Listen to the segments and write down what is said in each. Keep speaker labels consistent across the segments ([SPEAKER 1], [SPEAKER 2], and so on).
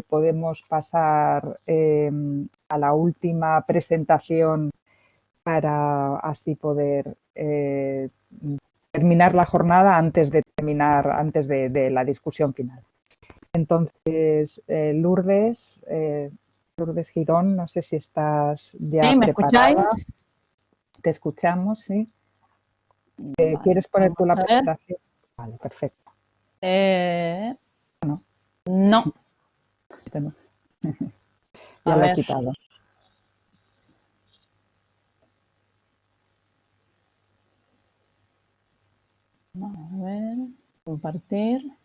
[SPEAKER 1] podemos pasar a la última presentación para así poder terminar la jornada antes de la discusión final. Entonces, Lourdes Girón, no sé si estás ya
[SPEAKER 2] ¿Sí? ¿Me
[SPEAKER 1] preparada.
[SPEAKER 2] escucháis?
[SPEAKER 1] Te escuchamos, ¿sí?
[SPEAKER 2] Vale,
[SPEAKER 1] ¿Quieres poner tú la
[SPEAKER 2] vamos a ver.
[SPEAKER 1] presentación? Vale, perfecto.
[SPEAKER 2] No.
[SPEAKER 1] Ya
[SPEAKER 2] A
[SPEAKER 1] la he
[SPEAKER 2] ver.
[SPEAKER 1] quitado.
[SPEAKER 2] Vamos a ver. Compartir.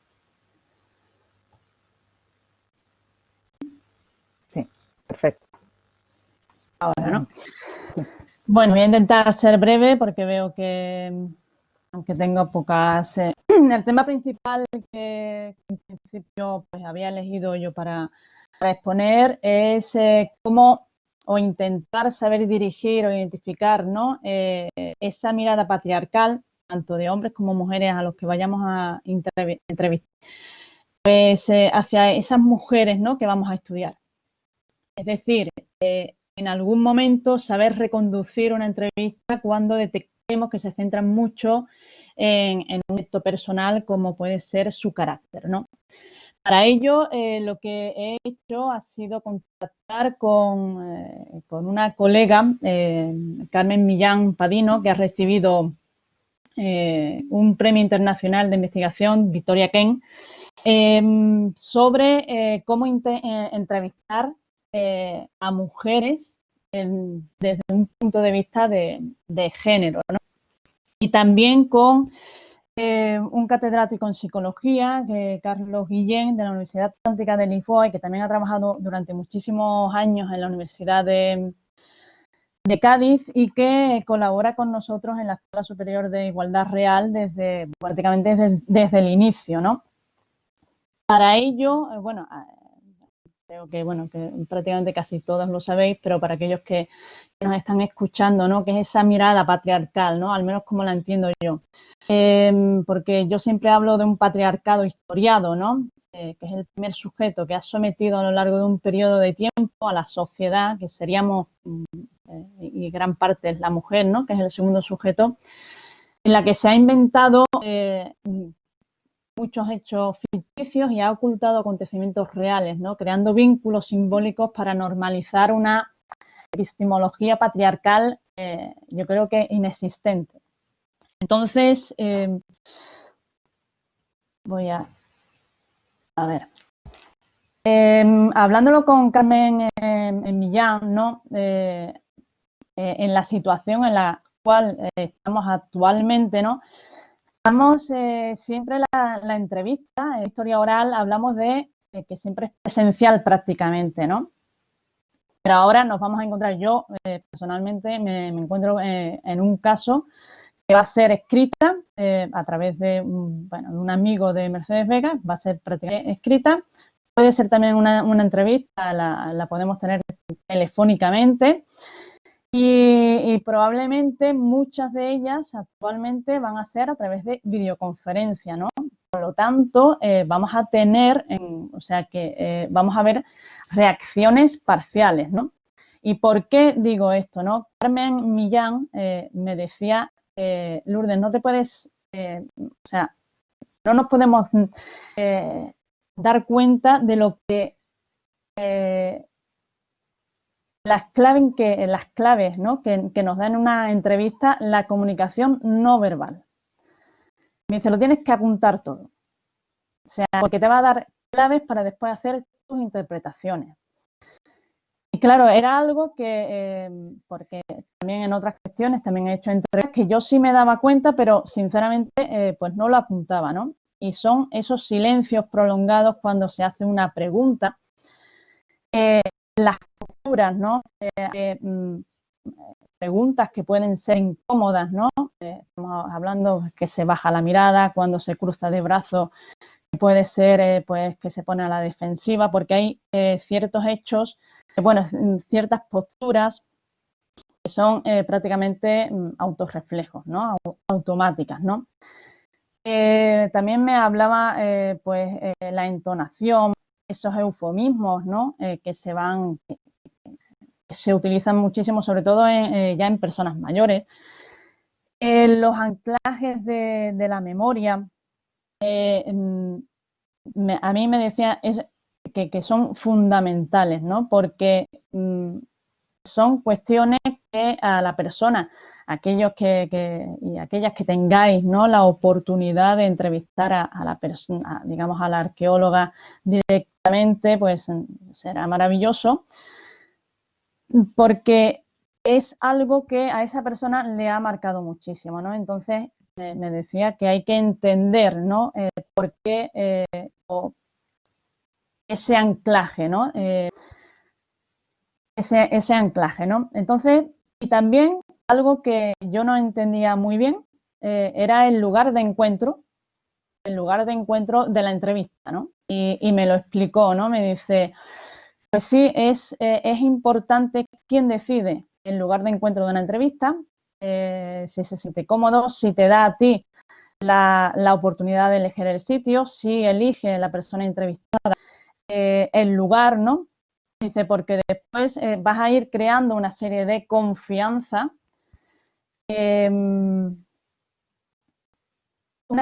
[SPEAKER 1] Sí, perfecto.
[SPEAKER 2] Ahora, ¿no?
[SPEAKER 1] Sí.
[SPEAKER 2] Bueno, voy a intentar ser breve porque veo que, aunque tengo pocas... el tema principal que en principio pues, había elegido yo para exponer es cómo o intentar saber dirigir o identificar, ¿no? Esa mirada patriarcal, tanto de hombres como mujeres a los que vayamos a entrevistar, pues hacia esas mujeres, ¿no? Que vamos a estudiar. Es decir, en algún momento saber reconducir una entrevista cuando detectemos que se centran mucho en un aspecto personal como puede ser su carácter, ¿no? Para ello, lo que he hecho ha sido contactar con una colega, Carmen Millán Padino, que ha recibido un premio internacional de investigación, Victoria Kent, sobre cómo entrevistar a mujeres desde un punto de vista de género, ¿no? Y también con un catedrático en psicología, Carlos Guillén, de la Universidad Atlántica de Lisboa, y que también ha trabajado durante muchísimos años en la Universidad de Cádiz y que colabora con nosotros en la Escuela Superior de Igualdad Real prácticamente desde el inicio, ¿no? Para ello, bueno, creo que prácticamente casi todos lo sabéis, pero para aquellos que nos están escuchando, ¿no? Que es esa mirada patriarcal, ¿no? Al menos como la entiendo yo. Porque yo siempre hablo de un patriarcado historiado, ¿no? Que es el primer sujeto que ha sometido a lo largo de un periodo de tiempo a la sociedad, que seríamos, y gran parte es la mujer, ¿no? Que es el segundo sujeto, en la que se ha inventado muchos hechos ficticios y ha ocultado acontecimientos reales, ¿no? Creando vínculos simbólicos para normalizar una epistemología patriarcal, yo creo que inexistente. Entonces, voy a ver. Hablándolo con Carmen en Millán, ¿no? En la situación en la cual estamos actualmente, ¿no? Estamos siempre la entrevista, en historia oral, hablamos de que siempre es presencial prácticamente, ¿no? Pero ahora nos vamos a encontrar, yo personalmente me encuentro en un caso que va a ser escrita a través de un amigo de Mercedes Vega, va a ser prácticamente escrita. Puede ser también una entrevista, la podemos tener telefónicamente y probablemente muchas de ellas actualmente van a ser a través de videoconferencia, ¿no? Por lo tanto, vamos a tener, vamos a ver reacciones parciales, ¿no? ¿Y por qué digo esto, no? Carmen Millán me decía, Lourdes, no te puedes, no nos podemos dar cuenta de lo que las claves, ¿no? que nos dan en una entrevista la comunicación no verbal. Me dice, lo tienes que apuntar todo. O sea, porque te va a dar claves para después hacer tus interpretaciones. Y claro, era algo que, porque también en otras cuestiones también he hecho entrevistas que yo sí me daba cuenta, pero sinceramente pues no lo apuntaba, ¿no? Y son esos silencios prolongados cuando se hace una pregunta. Las posturas, ¿no? Preguntas que pueden ser incómodas, ¿no? Estamos hablando que se baja la mirada, cuando se cruza de brazos, puede ser pues que se pone a la defensiva, porque hay ciertos hechos, ciertas posturas que son prácticamente autorreflejos, ¿no? Automáticas, ¿no? También me hablaba la entonación, esos eufemismos, ¿no? Que se utilizan muchísimo, sobre todo ya en personas mayores. Los anclajes de la memoria, a mí me decía que son fundamentales, ¿no? Porque son cuestiones que a la persona, aquellos y aquellas que tengáis, ¿no?, la oportunidad de entrevistar a la persona, digamos, a la arqueóloga directamente, pues será maravilloso, porque es algo que a esa persona le ha marcado muchísimo, ¿no? Entonces, me decía que hay que entender, ¿no?, por qué o ese anclaje, ¿no? Ese anclaje, ¿no? Entonces, y también algo que yo no entendía muy bien era el lugar de encuentro de la entrevista, ¿no? Y me lo explicó, ¿no? Me dice, pues sí, es importante quién decide el lugar de encuentro de una entrevista, si se siente cómodo, si te da a ti la oportunidad de elegir el sitio, si elige la persona entrevistada el lugar, ¿no? Dice, porque después vas a ir creando una serie de confianza, una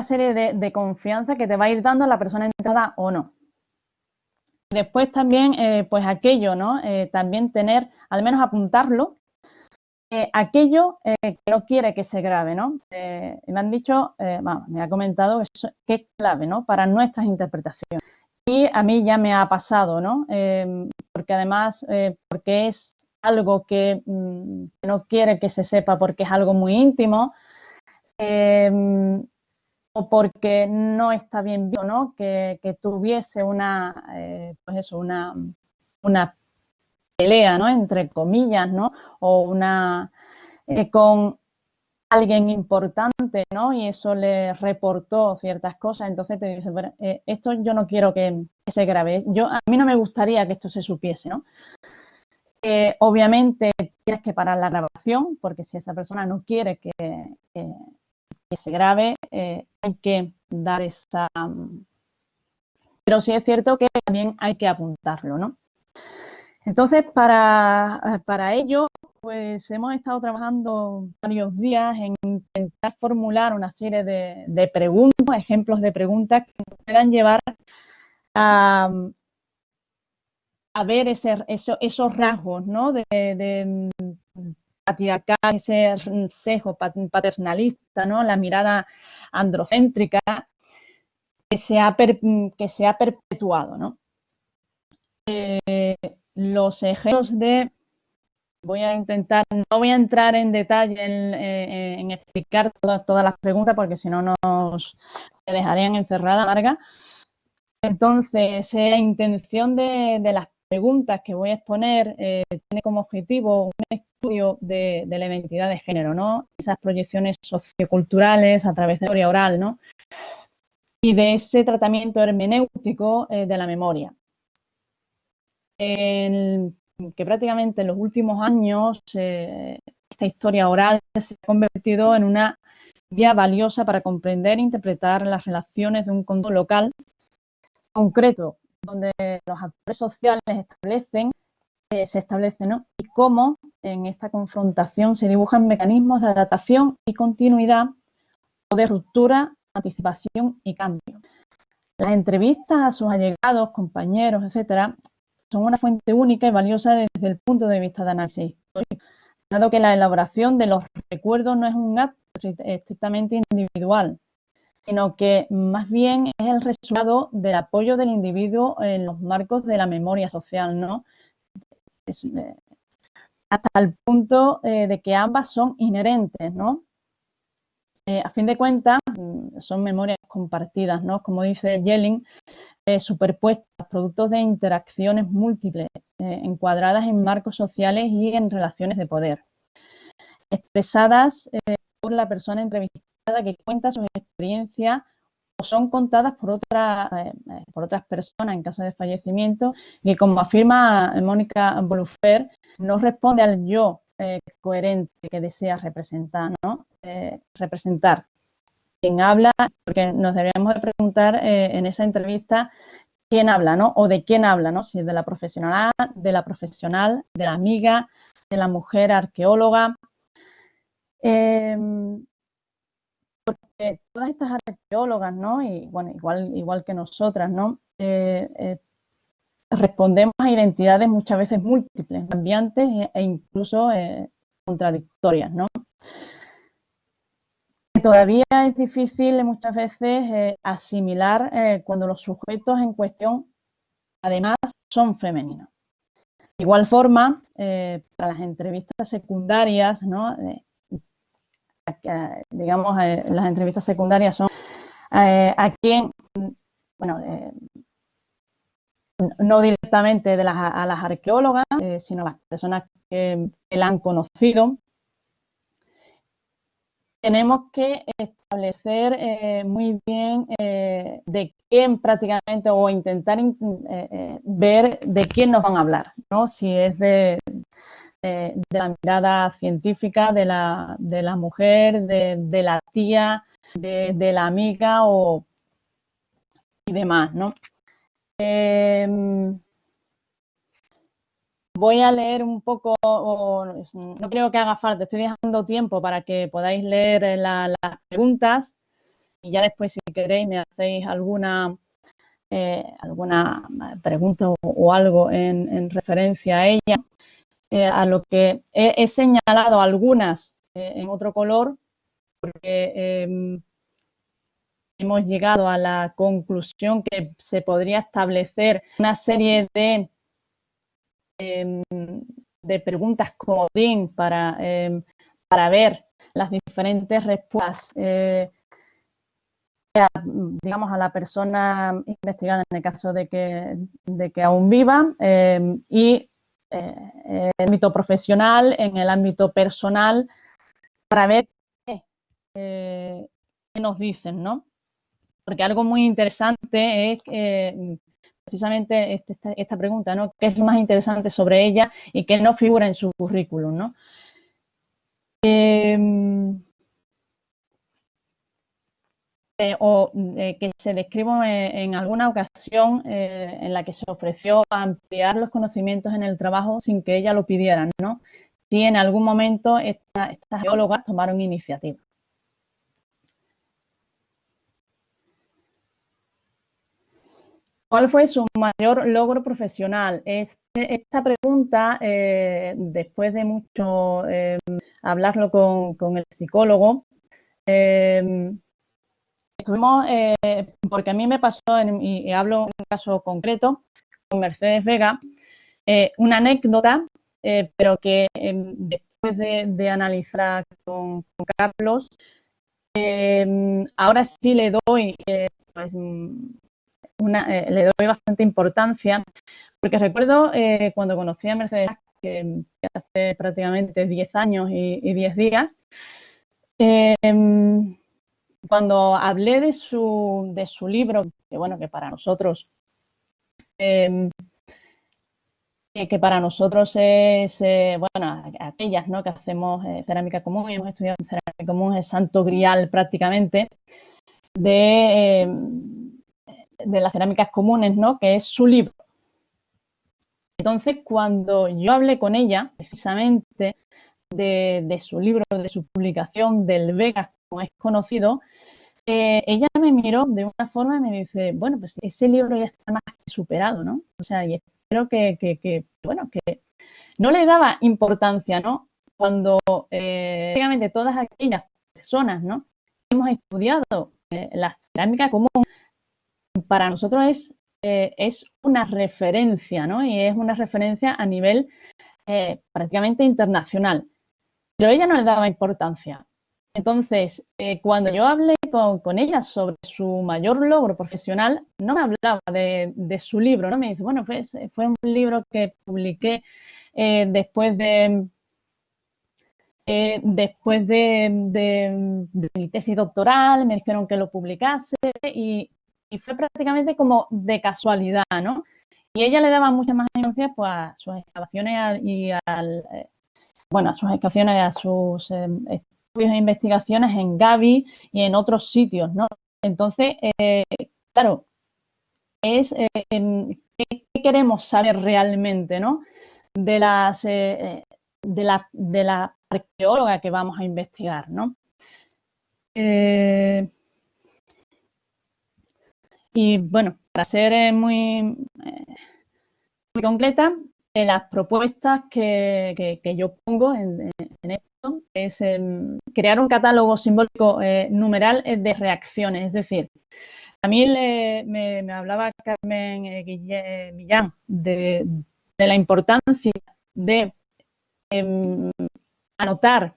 [SPEAKER 2] serie de confianza que te va a ir dando la persona entrada o no. Después también, pues aquello, ¿no? También tener, al menos apuntarlo, aquello que no quiere que se grabe, ¿no? Me han dicho, me ha comentado que es clave, ¿no?, para nuestras interpretaciones. Y a mí ya me ha pasado, ¿no? Porque además, porque es algo que no quiere que se sepa porque es algo muy íntimo, o porque no está bien visto, ¿no?, que tuviese pues eso, una pelea, ¿no?, entre comillas, ¿no?, o con alguien importante, ¿no?, y eso le reportó ciertas cosas. Entonces te dice, bueno, esto yo no quiero que se grabe. A mí no me gustaría que esto se supiese, ¿no? Obviamente tienes que parar la grabación, porque si esa persona no quiere que se grabe, hay que dar esa... Pero sí es cierto que también hay que apuntarlo, ¿no? Entonces, para ello, pues hemos estado trabajando varios días en intentar formular una serie de preguntas, ejemplos de preguntas que nos puedan llevar a ver esos rasgos, ¿no?, de patriarcal, ese sesgo paternalista, ¿no?, la mirada androcéntrica que se ha perpetuado, ¿no? Los ejemplos voy a intentar, no voy a entrar en detalle en explicar todas las preguntas porque si no nos dejarían encerrada, Marga. Entonces, la intención de las preguntas que voy a exponer tiene como objetivo un estudio de la identidad de género, ¿no? Esas proyecciones socioculturales a través de la historia oral, ¿no? Y de ese tratamiento hermenéutico de la memoria. Que prácticamente en los últimos años esta historia oral se ha convertido en una guía valiosa para comprender e interpretar las relaciones de un contexto local concreto, donde los actores sociales se establecen, ¿no?, y cómo en esta confrontación se dibujan mecanismos de adaptación y continuidad o de ruptura, anticipación y cambio. Las entrevistas a sus allegados, compañeros, etcétera, son una fuente única y valiosa desde el punto de vista de análisis histórico, dado que la elaboración de los recuerdos no es un acto estrictamente individual, sino que más bien es el resultado del apoyo del individuo en los marcos de la memoria social, ¿no? Hasta el punto de que ambas son inherentes, ¿no? A fin de cuentas, son memorias compartidas, ¿no? Como dice Jelling, superpuestas, productos de interacciones múltiples, encuadradas en marcos sociales y en relaciones de poder, expresadas por la persona entrevistada que cuenta sus experiencias o son contadas por otras personas en caso de fallecimiento, y como afirma Mónica Bolufer, no responde al yo coherente que desea representar, ¿no? Representar. Quien habla, porque nos deberíamos de preguntar en esa entrevista quién habla, ¿no? O de quién habla, ¿no? Si es de la profesional, de la amiga, de la mujer arqueóloga. Todas estas arqueólogas, ¿no? Y bueno, igual que nosotras, ¿no? Respondemos a identidades muchas veces múltiples, cambiantes e incluso contradictorias, ¿no? Todavía es difícil muchas veces asimilar cuando los sujetos en cuestión además son femeninos. De igual forma, para las entrevistas secundarias, ¿no? Digamos, las entrevistas secundarias son a quien, bueno, no directamente a las arqueólogas, sino a las personas que la han conocido. Tenemos que establecer muy bien de quién prácticamente, o intentar ver de quién nos van a hablar, ¿no? Si es de la mirada científica de la mujer, de la tía, de la amiga y demás, ¿no? Voy a leer un poco, no creo que haga falta, estoy dejando tiempo para que podáis leer las preguntas y ya después, si queréis, me hacéis alguna pregunta o algo en referencia a ella. A lo que he señalado algunas en otro color, porque hemos llegado a la conclusión que se podría establecer una serie de preguntas comodín para ver las diferentes respuestas digamos, a la persona investigada en el caso de que aún viva, y en el ámbito profesional, en el ámbito personal, para ver qué nos dicen, ¿no? Porque algo muy interesante es precisamente esta pregunta, ¿no? ¿Qué es lo más interesante sobre ella y qué no figura en su currículum, ¿no? Que se describo en alguna ocasión en la que se ofreció ampliar los conocimientos en el trabajo sin que ella lo pidiera, ¿no? Si en algún momento estas geólogas tomaron iniciativa. ¿Cuál fue su mayor logro profesional? Esta pregunta, después de mucho hablarlo con el psicólogo, estuvimos, porque a mí me pasó, y hablo en un caso concreto, con Mercedes Vega, una anécdota, pero que después de analizar con Carlos, ahora sí le doy pues, le doy bastante importancia, porque recuerdo cuando conocí a Mercedes, que hace prácticamente 10 años y 10 días, cuando hablé de su libro, que bueno, que para nosotros es, bueno, aquellas, ¿no?, que hacemos cerámica común y hemos estudiado cerámica común, es santo grial prácticamente de las cerámicas comunes, ¿no?, que es su libro. Entonces, cuando yo hablé con ella, precisamente, de su libro, de su publicación, del Vegas, como es conocido, ella me miró de una forma y me dice, bueno, pues ese libro ya está más que superado, ¿no? O sea, y espero bueno, que no le daba importancia, ¿no? Cuando prácticamente todas aquellas personas, ¿no?, hemos estudiado la cerámica común, para nosotros es una referencia, ¿no? Y es una referencia a nivel prácticamente internacional. Pero ella no le daba importancia. Entonces, cuando yo hablé con ella sobre su mayor logro profesional, no me hablaba de su libro, ¿no? Me dice, bueno, fue un libro que publiqué después de mi tesis doctoral, me dijeron que lo publicase y fue prácticamente como de casualidad, ¿no? Y ella le daba mucha más importancia pues, a sus excavaciones a sus excavaciones, a sus estudios e investigaciones en Gavi y en otros sitios, ¿no? Entonces, claro, es qué queremos saber realmente, ¿no? De la arqueóloga que vamos a investigar, ¿no? Y bueno, para ser muy concreta, las propuestas que yo pongo en esto es crear un catálogo simbólico numeral de reacciones, es decir, a mí me hablaba Carmen Millán de la importancia de anotar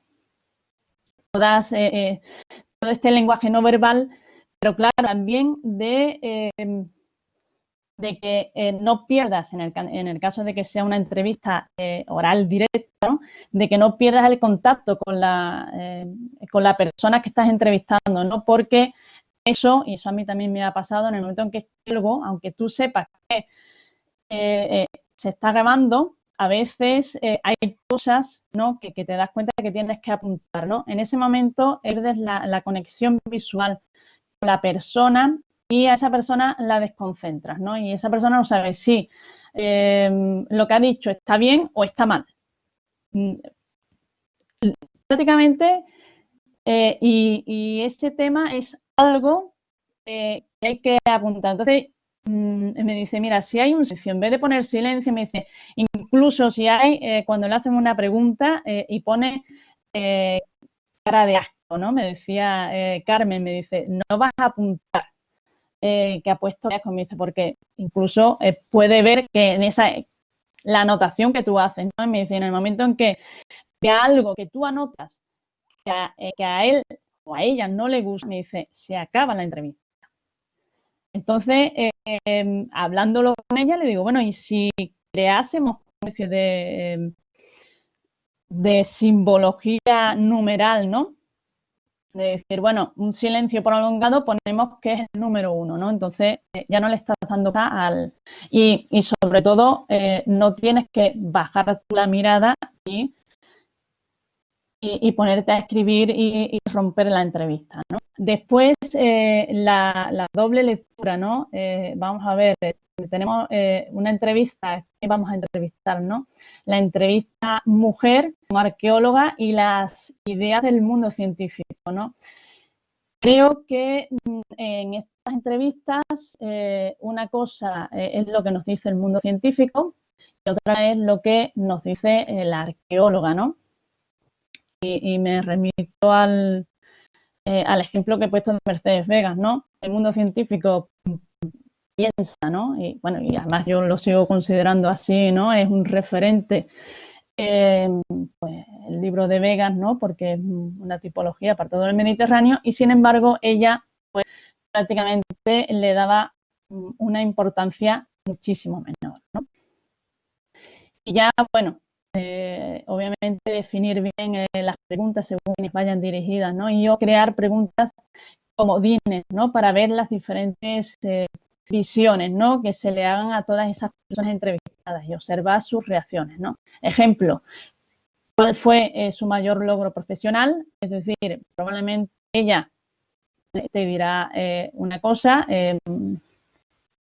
[SPEAKER 2] todo este lenguaje no verbal, pero claro, también de que no pierdas, en el caso de que sea una entrevista oral directa, ¿no? De que no pierdas el contacto con la persona que estás entrevistando, ¿no? Porque eso, y eso a mí también me ha pasado, en el momento en que algo, aunque tú sepas que se está grabando, a veces hay cosas, ¿no? que te das cuenta que tienes que apuntar, ¿no? En ese momento pierdes la conexión visual con la persona y a esa persona la desconcentras, ¿no? Y esa persona no sabe si lo que ha dicho está bien o está mal. Prácticamente, y ese tema es algo que hay que apuntar. Entonces, me dice, mira, si hay un silencio, en vez de poner silencio, me dice, incluso si hay, cuando le hacen una pregunta y pone cara de asco, ¿no? Me decía Carmen, me dice, no vas a apuntar que ha puesto asco, me dice, porque incluso puede ver que en la anotación que tú haces, ¿no? Me dice, en el momento en que vea algo que tú anotas que a él o a ella no le gusta, me dice, se acaba la entrevista. Entonces, hablándolo con ella, le digo, bueno, y si creásemos una especie de simbología numeral, ¿no? De decir, bueno, un silencio prolongado ponemos que es el número 1, ¿no? Entonces, ya no le estás dando al... Y sobre todo, no tienes que bajar la mirada y ponerte a escribir y romper la entrevista, ¿no? Después, la doble lectura, ¿no? Vamos a ver, tenemos una entrevista que vamos a entrevistar, ¿no? La entrevista mujer como arqueóloga y las ideas del mundo científico, ¿no? Creo que en estas entrevistas una cosa es lo que nos dice el mundo científico y otra es lo que nos dice la arqueóloga, ¿no? Y me remito al ejemplo que he puesto de Mercedes Vegas, ¿no? El mundo científico piensa, ¿no? Y bueno, y además yo lo sigo considerando así, ¿no? Es un referente, pues, el libro de Vegas, ¿no? Porque es una tipología para todo el Mediterráneo y sin embargo ella, pues, prácticamente le daba una importancia muchísimo menor, ¿no? Y ya, bueno, obviamente definir bien las preguntas según quienes vayan dirigidas, ¿no? Y yo crear preguntas comodines, ¿no? Para ver las diferentes visiones, ¿no? Que se le hagan a todas esas personas entrevistadas y observar sus reacciones, ¿no? Ejemplo, ¿cuál fue su mayor logro profesional? Es decir, probablemente ella te dirá una cosa,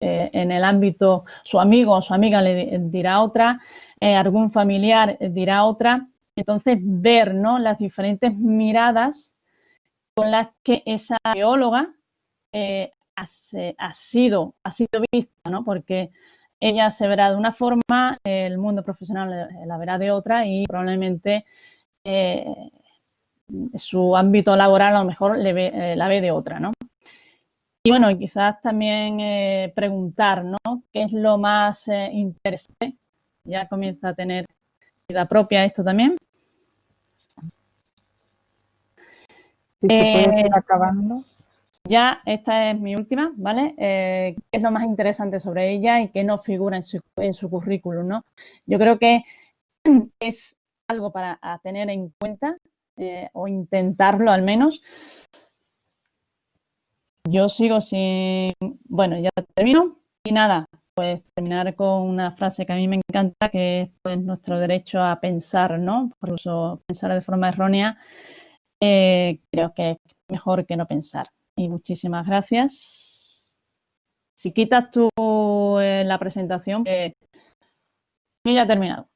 [SPEAKER 2] en el ámbito, su amigo o su amiga le dirá otra, algún familiar dirá otra. Entonces, ver, ¿no? Las diferentes miradas con las que esa bióloga ha sido vista, ¿no? Porque ella se verá de una forma, el mundo profesional la verá de otra y probablemente su ámbito laboral a lo mejor la ve de otra, ¿no? Y bueno, quizás también preguntar, ¿no? ¿Qué es lo más interesante? Ya comienza a tener vida propia esto también.
[SPEAKER 1] Si se puede ir acabando.
[SPEAKER 2] Ya esta es mi última, ¿vale? ¿Qué es lo más interesante sobre ella y qué no figura en su currículum, ¿no? Yo creo que es algo para tener en cuenta o intentarlo al menos. Yo sigo sin... Bueno, ya termino. Y nada, pues terminar con una frase que a mí me encanta, que es pues, nuestro derecho a pensar, ¿no? Por eso pensar de forma errónea creo que es mejor que no pensar. Y muchísimas gracias. si quitas tú la presentación, yo ya he terminado.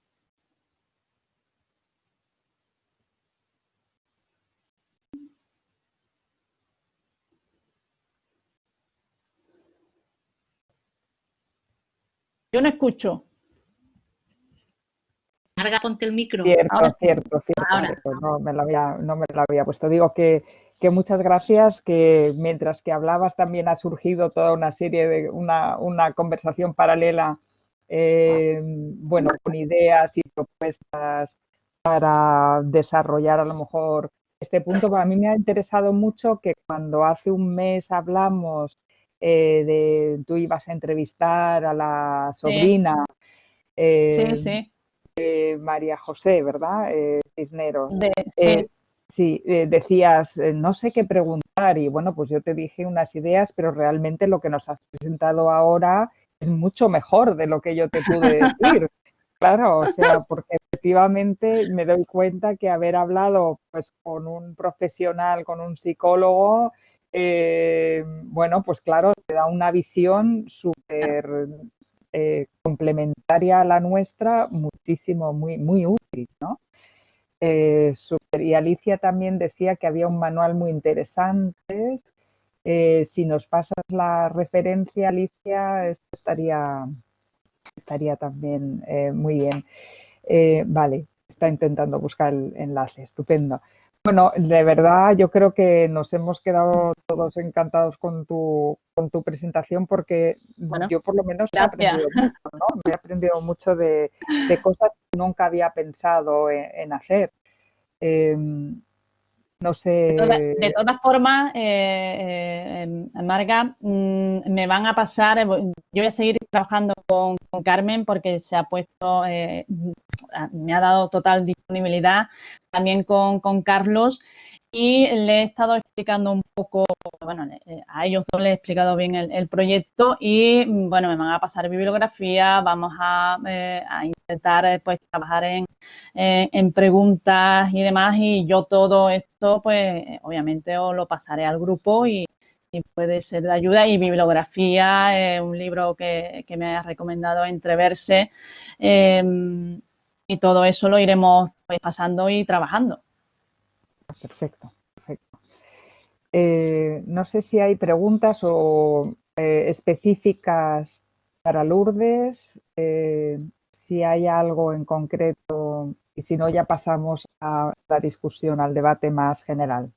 [SPEAKER 2] Yo no escucho.
[SPEAKER 3] Marga, ponte el micro.
[SPEAKER 1] Cierto,
[SPEAKER 2] Ahora sí.
[SPEAKER 1] cierto,
[SPEAKER 3] Ahora.
[SPEAKER 1] cierto. No me lo había puesto. Digo que muchas gracias, que mientras que hablabas también ha surgido toda una serie de una conversación paralela, bueno, con ideas y propuestas para desarrollar a lo mejor este punto. Para mí me ha interesado mucho que cuando hace un mes hablamos tú ibas a entrevistar a la sobrina.
[SPEAKER 2] Sí, sí.
[SPEAKER 1] María José, ¿verdad? Cisneros.
[SPEAKER 2] Sí.
[SPEAKER 1] Sí, decías, no sé qué preguntar y bueno, pues yo te dije unas ideas, pero realmente lo que nos has presentado ahora es mucho mejor de lo que yo te pude decir. Claro, o sea, porque efectivamente me doy cuenta que haber hablado pues con un profesional, con un psicólogo, bueno, pues claro, te da una visión súper complementaria a la nuestra, muchísimo, muy, muy útil, ¿no? Y Alicia también decía que había un manual muy interesante. Si nos pasas la referencia, Alicia, esto estaría también muy bien. Vale, está intentando buscar el enlace, estupendo. Bueno, de verdad yo creo que nos hemos quedado todos encantados con tu presentación porque
[SPEAKER 2] Bueno,
[SPEAKER 1] yo por lo menos he
[SPEAKER 2] gracias.
[SPEAKER 1] aprendido mucho, ¿no? Me he aprendido mucho de cosas que nunca había pensado en hacer. No sé.
[SPEAKER 2] De todas formas, Marga, me van a pasar, yo voy a seguir trabajando con Carmen porque se ha puesto, me ha dado total disponibilidad, también con Carlos, y le he estado explicando un poco, bueno, a ellos dos les he explicado bien el proyecto y, bueno, me van a pasar bibliografía, vamos a intentar pues trabajar en preguntas y demás, y yo todo esto pues obviamente os lo pasaré al grupo y puede ser de ayuda, y bibliografía, un libro que me ha recomendado Entreverse, y todo eso lo iremos pues pasando y trabajando.
[SPEAKER 1] Perfecto, perfecto. No sé si hay preguntas o específicas para Lourdes, si hay algo en concreto y si no ya pasamos a la discusión, al debate más general.